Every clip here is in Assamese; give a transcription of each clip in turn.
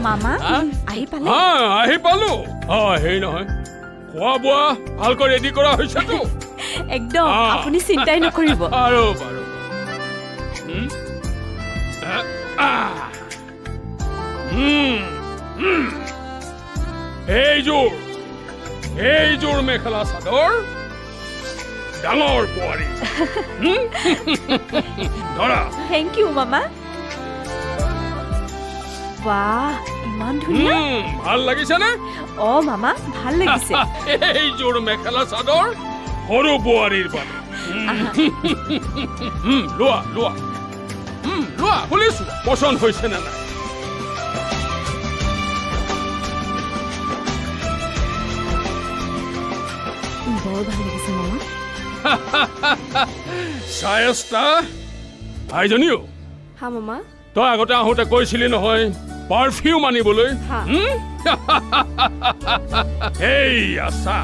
মামা আহি পালে? আহি পালো। হেৰি নহয়, খোৱা বোৱা ভালকৈ ৰেডি কৰা হৈছেতো? একদম, আপুনি চিন্তাই নকৰিব। আৰু বাৰু এইযোৰ মেখেলা চাদৰ ডাঙৰ বোৱাৰী। ধৰা। থেংক ইউ মামা। বাহ, ইমান ধুনীয়া। ভাল লাগিছেনে? মামা ভাল লাগিছে। এইযোৰ মেখেলা চাদৰ সৰু বোৱাৰীৰ বাবে। লোৱা লোৱা লোৱা, শুনিছো পচন্দ হৈছে নে নাই? বৰ ভাল লাগিছে মামা। চায়েস্তা ভাইজনীও, হা মামা। তই আগতে আহোঁতে কৈছিলি নহয় পাৰফিউম আনিবলৈ। এই আছা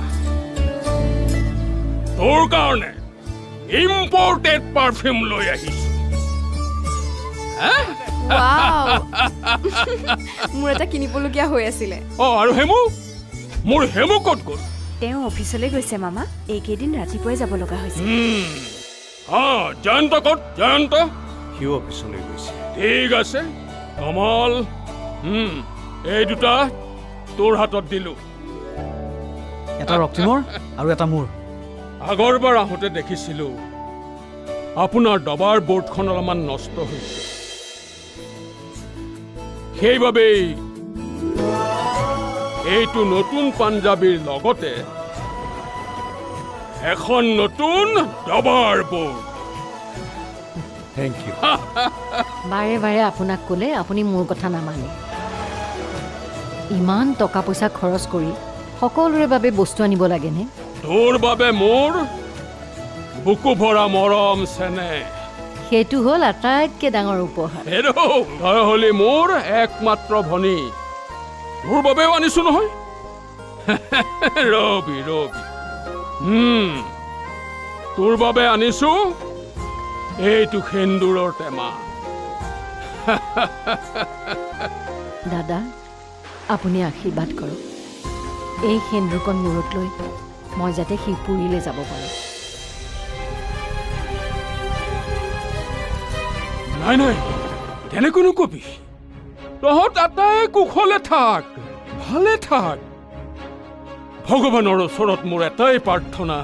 তোৰ কাৰণে ইম্পৰ্টেড পাৰফিউম লৈ আহিছো। মোৰ এটা কিনিবলগীয়া হৈ আছিলে। আৰু হেমু, মোৰ হেমু ক'ত গ'ল? তেওঁ অফিচলৈ গৈছে মামা, এইকেইদিন ৰাতিপুৱাই যাব লগা হৈছে। জয়ন্ত ক'ত? জয়ন্ত সিও অফিচলৈ গৈছে। ঠিক আছে কমল, এই দুটা তোৰ হাতত দিলো। এটা ৰক্তিমৰ আৰু এটা মোৰ। আগৰবাৰ আহোঁতে দেখিছিলো আপোনাৰ ডবাৰ বৰ্ডখন অলপমান নষ্ট হৈছে, সেইবাবেই এইটো নতুন পাঞ্জাবীৰ লগতে এখন নতুন ডবাৰ বৰ্ড। Thank U. বাৰে বাৰে আপোনাক ক'লে আপুনি মোৰ কথা নামানে। ইমান টকা পইচা খৰচ কৰি সকলোৰে বাবে বস্তু আনিব লাগেনে? তোৰ বাবে মোৰ বুকু ভৰা মৰম চেনেহ, সেইটো হ'ল আটাইতকৈ ডাঙৰ উপহাৰ। তই হলি মোৰ একমাত্ৰ ভনী, তোৰ বাবেও আনিছো নহয়। ৰবি ৰবি, তোৰ বাবে আনিছো এইটো সেন্দুৰৰ টেমা। দাদা, আপুনি আশীৰ্বাদ কৰক, এই সেন্দুৰকণ মূৰত লৈ মই যাতে শিৱপুৰীলৈ যাব পাৰোঁ। নাই নাই, তেনেকৈ নকবি। তহঁত আটাই কুশলে থাক, ভালে থাক। ভগৱানৰ ওচৰত মোৰ এটাই প্ৰাৰ্থনা,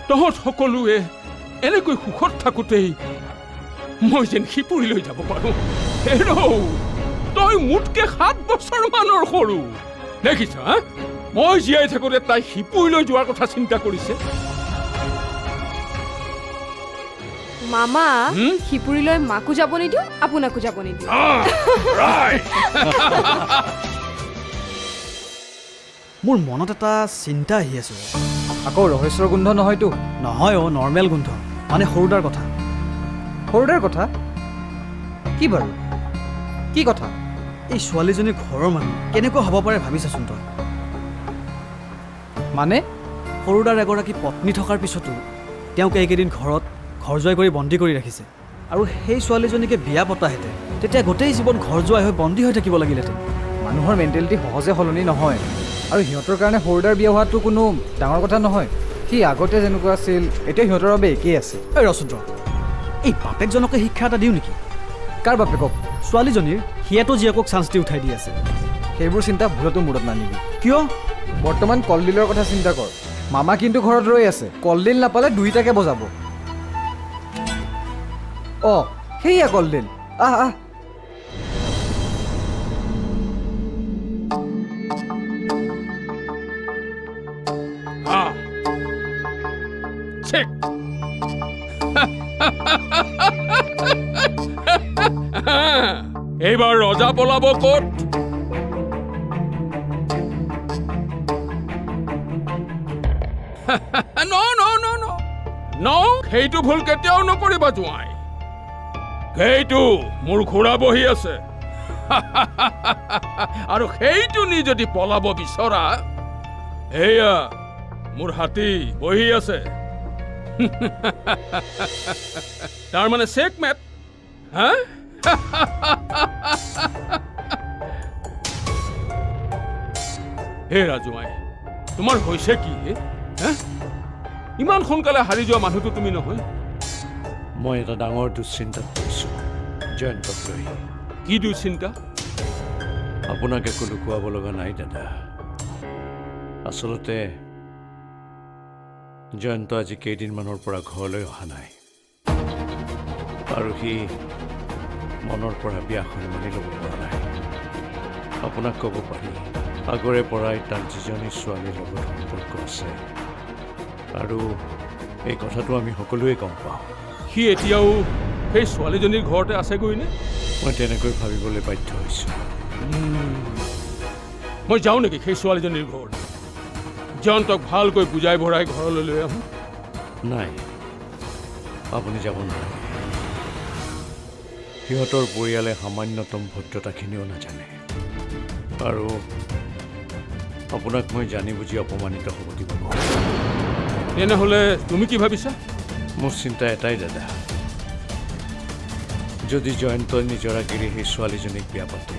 তহঁত সকলোৱে এনেকৈ সুখত থাকোঁতেই মই যেন শিৱপুৰীলৈ যাব পাৰোঁ। তই মোতকে 7 বছৰ মানৰ সৰু, দেখিছ? মই জীয়াই থাকোঁতে তাই শিৱপুৰীলৈ যোৱাৰ কথা চিন্তা কৰিছে। মামা, শিৱপুৰীলৈ মাকো যাব নিদিওঁ, আপোনাকো যাব নিদিওঁ। মোৰ মনত এটা চিন্তা আহি আছে। আকৌ ৰহস্যৰ গোন্ধ নহয়তো? নহয় নৰ্মেল গোন্ধ, মানে সৰুদাৰ কথা। সৰুদাৰ কথা? কি বাৰু, কি কথা? এই ছোৱালীজনীৰ ঘৰৰ মানুহ কেনেকুৱা হ'ব পাৰে ভাবিছাচোন তই। মানে সৰুদাৰ এগৰাকী পত্নী থকাৰ পিছতো তেওঁক এইকেইদিন ঘৰত ঘৰ জোৱাই কৰি বন্দী কৰি ৰাখিছে। আৰু সেই ছোৱালীজনীকে বিয়া পতাহেঁতেন তেতিয়া গোটেই জীৱন ঘৰ জোৱাই হৈ বন্দী হৈ থাকিব লাগিলেহেঁতেন। মানুহৰ মেণ্টেলিটি সহজে সলনি নহয়, আৰু সিহঁতৰ কাৰণে সৰুদাৰ বিয়া হোৱাটো কোনো ডাঙৰ কথা নহয়। সি আগতে যেনেকুৱা আছিল এতিয়া সিহঁতৰ বাবে একেই আছে। এই ৰচন্দ্ৰ, এই বাপেকজনকে শিক্ষা এটা দিওঁ নেকি? কাৰ বাপেকক? ছোৱালীজনীৰ। সিয়েতো জীয়েকক চান্স দি উঠাই দি আছে। সেইবোৰ চিন্তা ভুলতো মূৰত নানিবি। কিয়? বৰ্তমান কলডিলৰ কথা চিন্তা কৰ। মামা কিন্তু ঘৰত ৰৈ আছে, কলডিল নাপালে দুইটাকে বজাব। সেয়া কলডিল, আহ। এইবাৰ ৰজা পলাব ক'ত? সেইটো ভুল কেতিয়াও নকৰিবা জোঁৱাই। সেইটো মোৰ ঘোঁৰা বহি আছে, আৰু সেইটো নি যদি পলাব বিচৰা, এয়া মোৰ হাতী বহি আছে। তাৰমানে চেকমেট। হা হে ৰাজুমাই তোমাৰ হৈছে কি হে হা ইমান সোনকালে হাৰি যোৱা মানুহটো তুমি নহয় মই এটা ডাঙৰ দুশ্চিন্তাত পৰিছোঁ জয়ন্তক লৈ কি দুশ্চিন্তা আপোনাক একো লুকুৱাব লগা নাই দাদা আচলতে জয়ন্ত আজি কেইদিনমানৰ পৰা ঘৰলৈ অহা নাই আৰু সি মনৰ পৰা বিয়াখন মানি ল'ব পৰা নাই আপোনাক ক'ব পাৰি আগৰে পৰাই তাৰ যিজনী ছোৱালীৰ লগত সম্পৰ্ক আছে আৰু এই কথাটো আমি সকলোৱে গম পাওঁ সি এতিয়াও সেই ছোৱালীজনীৰ ঘৰতে আছেগৈ নে মই তেনেকৈ ভাবিবলৈ বাধ্য হৈছোঁ মই যাওঁ নেকি সেই ছোৱালীজনীৰ ঘৰত জয়ন্তক ভালকৈ বুজাই ভৰাই ঘৰলৈ লৈ আহোঁ নাই আপুনি যাব নালাগে সিহঁতৰ পৰিয়ালে সামান্যতম ভদ্ৰতাখিনিও নাজানে আৰু আপোনাক মই জানি বুজি অপমানিত হ'ব দিব নোৱাৰোঁ তেনেহ'লে তুমি কি ভাবিছা মোৰ চিন্তা এটাই দাদা যদি জয়ন্তই নিজৰ আগেৰে সেই ছোৱালীজনীক বিয়া পাতে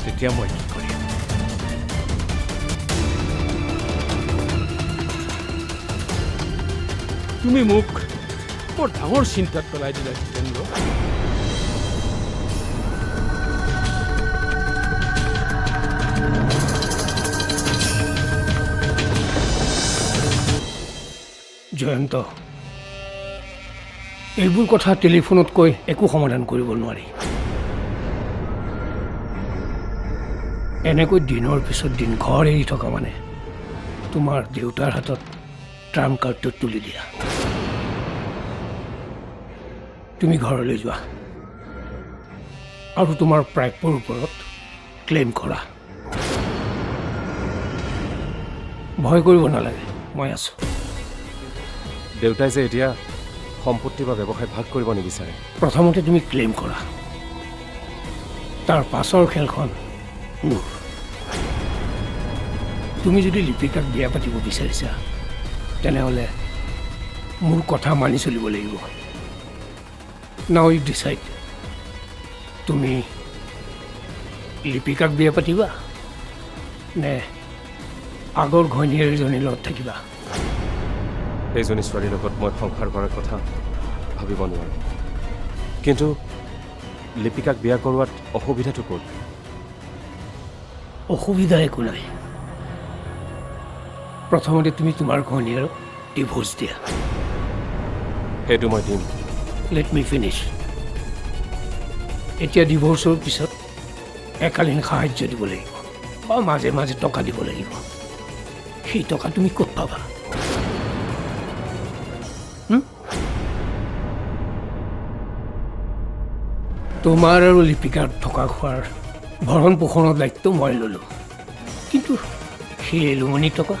তেতিয়া মই কি কৰিম তুমি মোক বৰ ডাঙৰ চিন্তাত পেলাই দিলা জিতেন্দ্ৰ জয়ন্ত এইবোৰ কথা টেলিফোনত কৈ একো সমাধান কৰিব নোৱাৰি এনেকৈ দিনৰ পিছত দিন ঘৰ এৰি থকা মানে তোমাৰ দেউতাৰ হাতত ট্ৰাম্প কাৰ্ডটো তুলি দিয়া তুমি ঘৰলৈ যোৱা আৰু তোমাৰ প্ৰাপ্যৰ ওপৰত ক্লেইম কৰা ভয় কৰিব নালাগে মই আছোঁ দেউতাই যে এতিয়া সম্পত্তি বা ব্যৱসায় ভাগ কৰিব নিবিচাৰে প্ৰথমতে তুমি ক্লেইম কৰা তাৰ পাছৰ খেলখন মোৰ তুমি যদি লিপিকাক বিয়া পাতিব বিচাৰিছা তেনেহ'লে মোৰ কথা মানি চলিব লাগিব নাও ইউ ডিচাইড তুমি লিপিকাক বিয়া পাতিবা নে আগৰ ঘৈণীয়েৰজনীৰ লগত থাকিবা সেইজনী ছোৱালীৰ লগত মই সংসাৰ কৰাৰ কথা ভাবিব নোৱাৰোঁ কিন্তু লিপিকাক বিয়া কৰোৱাত অসুবিধাটো ক'ত অসুবিধা একো নাই প্ৰথমতে তুমি তোমাৰ ঘৈণীয়েৰক ডিভোৰ্চ দিয়া সেইটো মই দিম লেট মি ফিনিছ এতিয়া ডিভোৰ্চৰ পিছত একালীন সাহায্য দিব লাগিব বা মাজে মাজে টকা দিব লাগিব সেই টকা তুমি ক'ত পাবা তোমাৰ আৰু লিপিকাৰ থকা খোৱাৰ ভৰণ পোষণৰ দায়িত্ব মই ল'লোঁ কিন্তু সেই এলুমনি টকা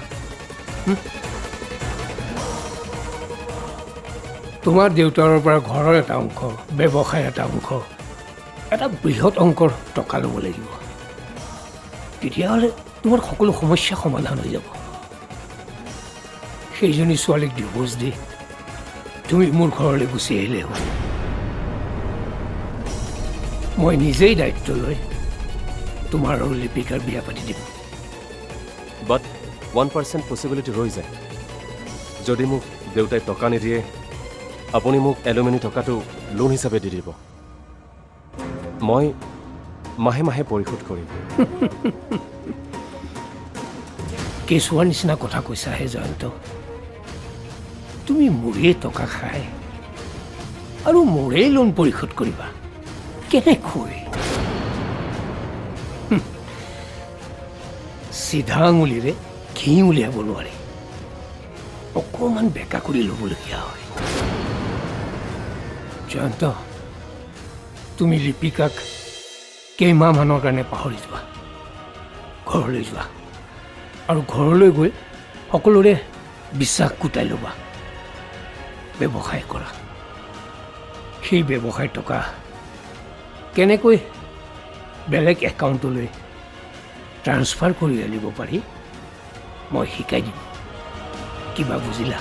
তোমাৰ দেউতাৰ পৰা ঘৰৰ এটা অংশ ব্যৱসায়ৰ এটা অংশ এটা বৃহৎ অংকৰ টকা ল'ব লাগিব তেতিয়াহ'লে তোমাৰ সকলো সমস্যা সমাধান হৈ যাব সেইজনী ছোৱালীক ডিভোৰ্চ দি তুমি মোৰ ঘৰলৈ গুচি আহিলে হ'ল মই নিজেই দায়িত্ব লৈ তোমাৰ আৰু লিপিকাৰ বিয়া পাতি দিম বাট 1% পচিবিলিটি ৰৈ যায় যদি মোক দেউতাই টকা নিদিয়ে আপুনি মোক এলুমিনি টকাটো লোন হিচাপে দি দিব মই মাহে মাহে পৰিশোধ কৰিম কেঁচুৱাৰ নিচিনা কথা কৈছাহে জয়ন্ত তুমি মোৰেই টকা খাই আৰু মোৰেই লোন পৰিশোধ কৰিবা কেনেকৈ চিধা আঙুলিৰে ঘি উলিয়াব নোৱাৰি অকণমান বেকা কৰি ল'বলগীয়া হয় জয়ন্ত তুমি লিপিকাক কেইমাহমানৰ কাৰণে পাহৰি যোৱা ঘৰলৈ যোৱা আৰু ঘৰলৈ গৈ সকলোৰে বিশ্বাস গোটাই ল'বা ব্যৱসায় কৰা সেই ব্যৱসায় টকা কেনেকৈ বেলেগ একাউণ্টলৈ ট্ৰান্সফাৰ কৰি আনিব পাৰি মই শিকাই দিম কিবা বুজিলা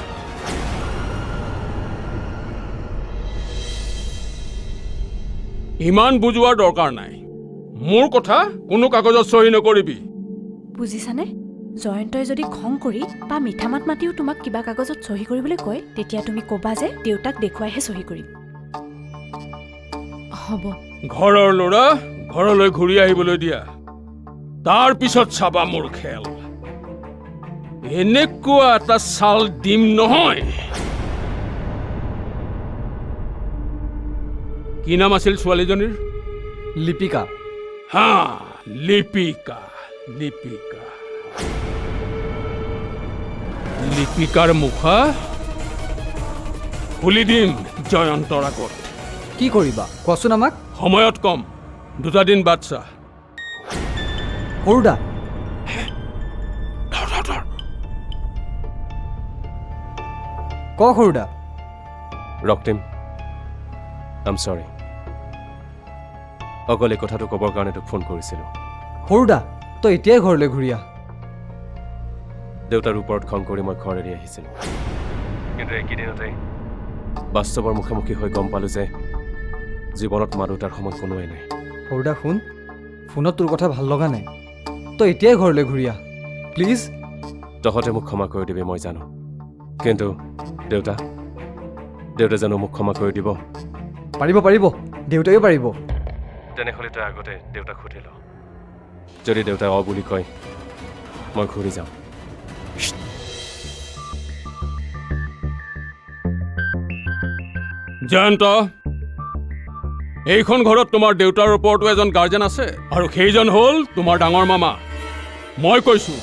ইমান বুজোৱাৰ দৰকাৰ নাই মোৰ কথা কোনো কাগজত চহী নকৰিবি বুজিছানে জয়ন্তই যদি খং কৰি বা মিঠা মাত মাতিও তোমাক কিবা কাগজত চহী কৰিবলৈ কয় তেতিয়া তুমি ক'বা যে দেউতাক দেখুৱাইহে চহী কৰিম হ'ব ঘৰৰ ল'ৰা ঘৰলৈ ঘূৰি আহিবলৈ দিয়া তাৰ পিছত চাবা মোৰ খেল এনেকুৱা এটা চাল দিম নহয় কি নাম আছিল ছোৱালীজনীৰ লিপিকা হা লিপিকা লিপিকা লিপিকাৰ মুখা খুলি দিম জয়ন্তৰ আগত কি কৰিবা কোৱাচোন আমাক সময়ত কম 2 দিন বাদ চা সৰুদা ক সৰুদা ৰক্তিম আই এম চৰি অকল এই কথাটো ক'বৰ কাৰণে তোক ফোন কৰিছিলোঁ সৰুদা তই এতিয়াই ঘৰলৈ ঘূৰি আহ দেউতাৰ ওপৰত খং কৰি মই ঘৰ এৰি আহিছিলোঁ কিন্তু এইকেইদিনতে বাস্তৱৰ মুখামুখি হৈ গম পালোঁ যে জীৱনত মা দেউতাৰ সময় কোনোৱেই নাই সৰুদা শুন ফোনত তোৰ কথা ভাল লগা নাই তই এতিয়াই ঘৰলৈ ঘূৰি আহ প্লিজ তহঁতে মোক ক্ষমা কৰি দিবি মই জানো কিন্তু দেউতা জানো মোক ক্ষমা কৰি দিব পাৰিব পাৰিব দেউতাইও পাৰিব তেনেহ'লে তই আগতে দেউতাক সুধি ল যদি দেউতাই অ বুলি কয় মই ঘূৰি যাম জয়ন্ত এইখন ঘৰত তোমাৰ দেউতাৰ ওপৰতো এজন গাৰ্জেন আছে আৰু সেইজন হ'ল তোমাৰ ডাঙৰ মামা মই কৈছো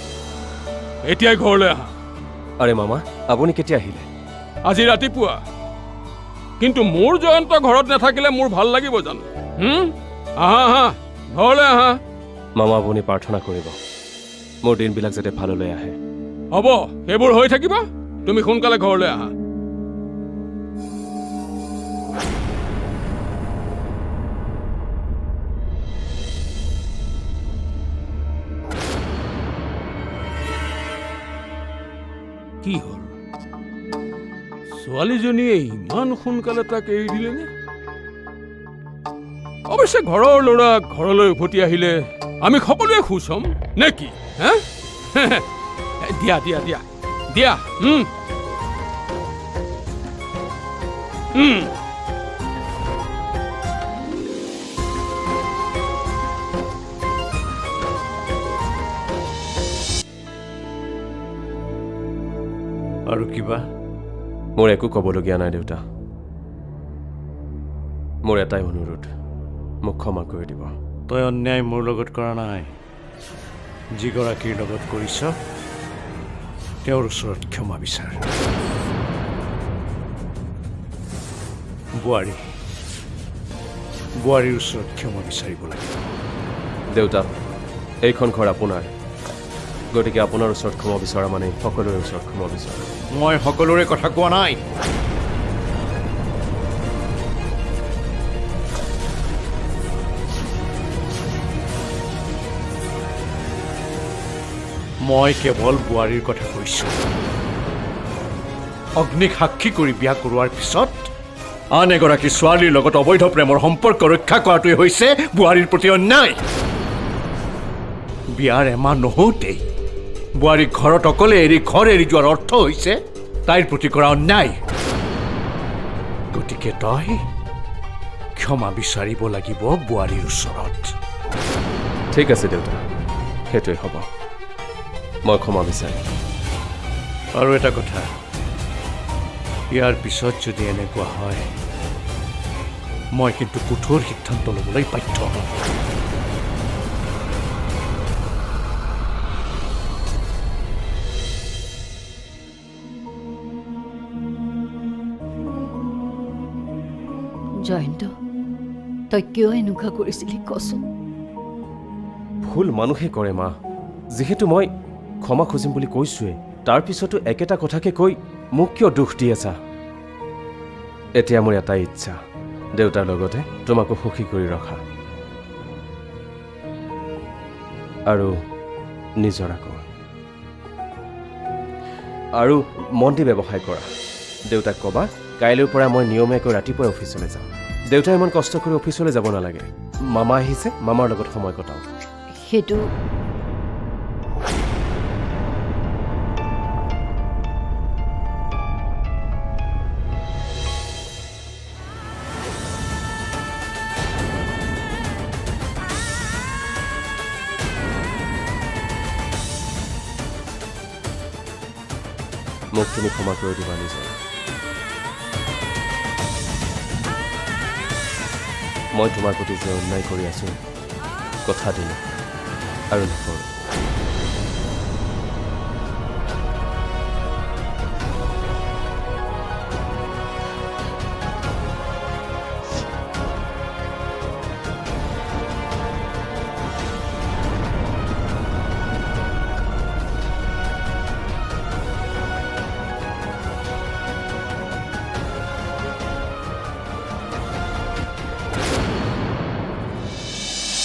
এতিয়াই ঘৰলৈ আহা আৰে মামা আপুনি কেতিয়া আহিলে আজি ৰাতিপুৱা কিন্তু মোৰ জয়ন্ত ঘৰত নাথাকিলে মোৰ ভাল লাগিব জানো আহা আহা ঘৰলৈ আহা মামা আপুনি প্ৰাৰ্থনা কৰিব মোৰ দিনবিলাক যাতে ভাললৈ আহে হ'ব সেইবোৰ হৈ থাকিব তুমি সোনকালে ঘৰলৈ আহা কি হ'ল ছোৱালীজনীয়ে ইমান সোনকালে তাক এৰি দিলেনে অৱশ্যে ঘৰৰ ল'ৰা ঘৰলৈ উভতি আহিলে আমি সকলোৱে খুচ হ'ম নে কি হে দিয়া দিয়া দিয়া দিয়া আৰু কিবা মোৰ একো ক'বলগীয়া নাই দেউতা মোৰ এটাই অনুৰোধ মোক ক্ষমা কৰি দিব তই অন্যায় মোৰ লগত কৰা নাই যিগৰাকীৰ লগত কৰিছ তেওঁৰ ওচৰত ক্ষমা বিচাৰ বোৱাৰীৰ ওচৰত ক্ষমা বিচাৰিব লাগিব দেউতা এইখন ঘৰ আপোনাৰ গতিকে আপোনাৰ ওচৰত ক্ষমা বিচৰা মানে সকলোৰে ওচৰত ক্ষমা বিচৰা মই সকলোৰে কথা কোৱা নাই মই কেৱল বোৱাৰীৰ কথা কৈছোঁ অগ্নিক সাক্ষী কৰি বিয়া কৰোৱাৰ পিছত আন এগৰাকী ছোৱালীৰ লগত অবৈধ প্ৰেমৰ সম্পৰ্ক ৰক্ষা কৰাটোৱে হৈছে বোৱাৰীৰ প্ৰতি অন্যায় বিয়াৰ এমাহ নহওঁতেই বোৱাৰীক ঘৰত অকলে এৰি ঘৰ এৰি যোৱাৰ অৰ্থ হৈছে তাইৰ প্ৰতি কৰা অন্যায় গতিকে তই ক্ষমা বিচাৰিব লাগিব বোৱাৰীৰ ওচৰত ঠিক আছে দেউতা সেইটোৱে হ'ব মই ক্ষমা বিচাৰিম আৰু এটা কথা ইয়াৰ পিছত যদি এনেকুৱা হয় মই কিন্তু কঠোৰ সিদ্ধান্ত ল'বলৈ বাধ্য হ'ম জয়ন্ত তই কিয় এনেকুৱা কৰিছিলি কচোন ভুল মানুহে কৰে মা যিহেতু মই ক্ষমা খুজিম বুলি কৈছোৱে তাৰপিছতো একেটা কথাকে কৈ মোক কিয় দুখ দি আছা এতিয়া মোৰ এটাই ইচ্ছা দেউতাৰ লগতে তোমাকো সুখী কৰি ৰখা আৰু নিজৰ আকৌ আৰু মন দি ব্যৱসায় কৰা দেউতাক ক'বা কাইলৈৰ পৰা মই নিয়মীয়াকৈ ৰাতিপুৱাই অফিচলৈ যাম দেউতাই ইমান কষ্ট কৰি অফিচলৈ যাব নালাগে মামা আহিছে মামাৰ লগত সময় কটাওক সেইটো মোক তুমি ক্ষমা কৰি দিবা নিজৰ মই তোমাৰ প্ৰতি যে অন্যায় কৰি আছোঁ কথা দিলোঁ আৰু নকৰোঁ